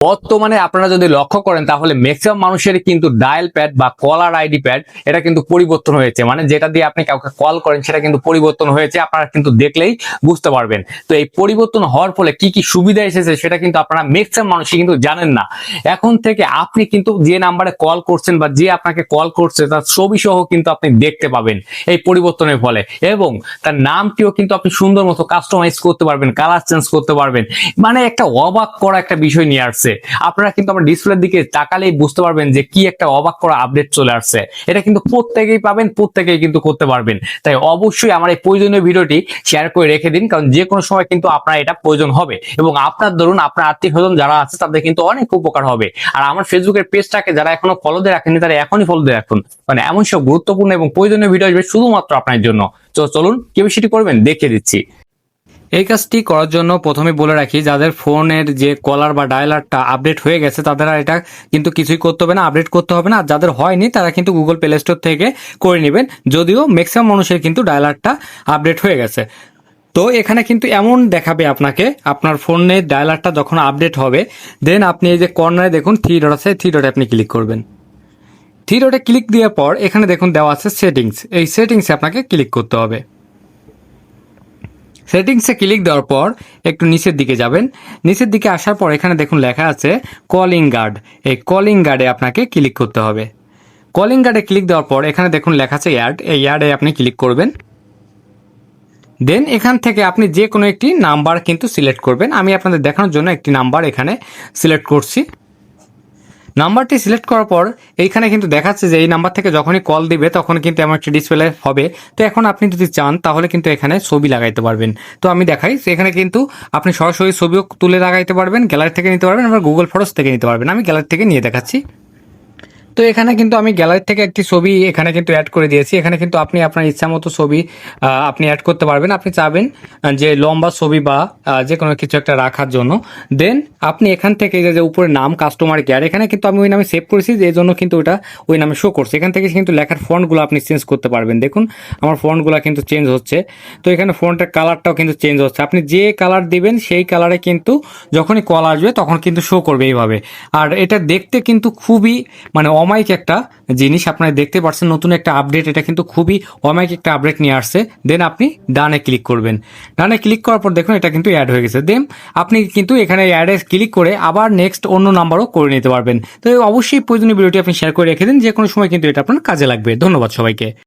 বর্তমানে আপনারা যদি লক্ষ্য করেন তাহলে ম্যাক্সিমাম মানুষের কিন্তু ডায়াল প্যাড বা কলার আইডি প্যাড এটা কিন্তু পরিবর্তন হয়েছে, মানে যেটা দিয়ে আপনি কাউকে কল করেন সেটা কিন্তু পরিবর্তন হয়েছে, আপনারা কিন্তু দেখলেই বুঝতে পারবেন। তো এই পরিবর্তন হওয়ার ফলে কি কি সুবিধা এসেছে সেটা কিন্তু আপনারা ম্যাক্সিমাম মানুষই কিন্তু জানেন না। এখন থেকে আপনি কিন্তু যে নাম্বারে কল করছেন বা যে আপনাকে কল করছে তার ছবি সহ কিন্তু আপনি দেখতে পাবেন এই পরিবর্তনের ফলে, এবং তার নামটিও কিন্তু আপনি সুন্দর মতো কাস্টমাইজ করতে পারবেন, কালার চেঞ্জ করতে পারবেন। মানে একটা অবাক করা একটা বিষয় নিয়ে আসছে। আপনারা কিন্তু আমার ডিসপ্লের দিকে তাকালেই বুঝতে পারবেন যে কি একটা অবাক করা আপডেট চলে আসছে। এটা কিন্তু প্রত্যেকেই পাবেন, প্রত্যেকেই কিন্তু করতে পারবেন। তাই অবশ্যই আমার এই প্রয়োজনীয় ভিডিওটি শেয়ার করে রেখে দিন, কারণ যে কোনো সময় কিন্তু আপনার এটা প্রয়োজন হবে এবং আপনার ধরুন আপনার আত্মীয় স্বজন যারা আছে তাদের কিন্তু অনেক উপকার হবে। আর আমার ফেসবুকের পেজটাকে যারা এখনো ফলো দিয়ে রাখেনি তারা এখনই ফলো দিয়ে রাখুন, মানে এমন সব গুরুত্বপূর্ণ এবং প্রয়োজনীয় ভিডিও আসবে শুধুমাত্র আপনার জন্য। তো চলুন কিভাবে সেটি করবেন দেখিয়ে দিচ্ছি। এই কাজটি করার জন্য প্রথমে বলে রাখি, যাদের ফোনের যে কলার বা ডায়ালারটা আপডেট হয়ে গেছে তাদের আর এটা কিন্তু কিছুই করতে হবে না, আপডেট করতে হবে না। আর যাদের হয়নি তারা কিন্তু গুগল প্লে স্টোর থেকে করে নেবেন, যদিও ম্যাক্সিমাম মানুষের কিন্তু ডায়ালারটা আপডেট হয়ে গেছে। তো এখানে কিন্তু এমন দেখাবে আপনাকে, আপনার ফোনের ডায়ালারটা যখন আপডেট হবে দেন আপনি এই যে কর্নারে দেখুন থ্রি ডট আছে, থ্রি ডটে আপনি ক্লিক করবেন। থ্রি ডটে ক্লিক দেওয়ার পর এখানে দেখুন দেওয়া আছে সেটিংস, এই সেটিংসে আপনাকে ক্লিক করতে হবে। সেটিংসে ক্লিক দেওয়ার পর একটু নিচের দিকে যাবেন, নিচের দিকে আসার পর এখানে দেখুন লেখা আছে কলিং গার্ড, এই কলিং গার্ডে আপনাকে ক্লিক করতে হবে। কলিং গার্ডে ক্লিক দেওয়ার পর এখানে দেখুন লেখা আছে অ্যাড, এই অ্যাডে আপনি ক্লিক করবেন। দেন এখান থেকে আপনি যে কোনো একটি নাম্বার কিন্তু সিলেক্ট করবেন। আমি আপনাদের দেখানোর জন্য একটি নাম্বার এখানে সিলেক্ট করছি। নাম্বারটি সিলেক্ট করার পর এইখানে কিন্তু দেখাচ্ছে যে এই নাম্বার থেকে যখনই কল দিবে তখন কিন্তু এমন একটি ডিসপ্লে হবে। তো এখন আপনি যদি চান তাহলে কিন্তু এখানে ছবি লাগাইতে পারবেন। তো আমি দেখাই, এখানে কিন্তু আপনি সরাসরি ছবিও তুলে লাগাইতে পারবেন, গ্যালারি থেকে নিতে পারবেন, আবার গুগল ফটোস থেকে নিতে পারবেন। আমি গ্যালারি থেকে নিয়ে দেখাচ্ছি। তো এখানে কিন্তু আমি গ্যালারি থেকে একটি ছবি এখানে কিন্তু অ্যাড করে দিয়েছি। এখানে কিন্তু আপনি আপনার ইচ্ছা মতো ছবি আপনি অ্যাড করতে পারবেন। আপনি চাবেন যে লম্বা ছবি বা যে কোনো কিছু একটা রাখার জন্য, দেন আপনি এখান থেকে যে উপরে নাম কাস্টমার কেয়ার, এখানে কিন্তু আমি ওই নামে সেভ করেছি, যে জন্য কিন্তু ওটা ওই নামে শো করছে। এখান থেকে কিন্তু লেখার ফন্টগুলো আপনি চেঞ্জ করতে পারবেন। দেখুন আমার ফন্টগুলো কিন্তু চেঞ্জ হচ্ছে। তো এখানে ফন্টের কালারটাও কিন্তু চেঞ্জ হচ্ছে। আপনি যে কালার দিবেন সেই কালারে কিন্তু যখনই কল আসবে তখন কিন্তু শো করবে এইভাবে। আর এটা দেখতে কিন্তু খুবই মানে অমায়িক একটা জিনিস, আপনারা দেখতে পাচ্ছেন নতুন একটা আপডেট, এটা কিন্তু খুবই অমায়িক একটা আপডেট নিয়ে আসছে। দেন আপনি ডানে ক্লিক করবেন। ডানে ক্লিক করার পর দেখুন এটা কিন্তু অ্যাড হয়ে গেছে। দেন আপনি কিন্তু এখানে অ্যাডে ক্লিক করে আবার নেক্সট অন্য নাম্বারও করে নিতে পারবেন। তো অবশ্যই প্রয়োজনীয় ভিডিওটি আপনি শেয়ার করে রেখে দিন, যে কোনো সময় কিন্তু এটা আপনার কাজে লাগবে। ধন্যবাদ সবাইকে।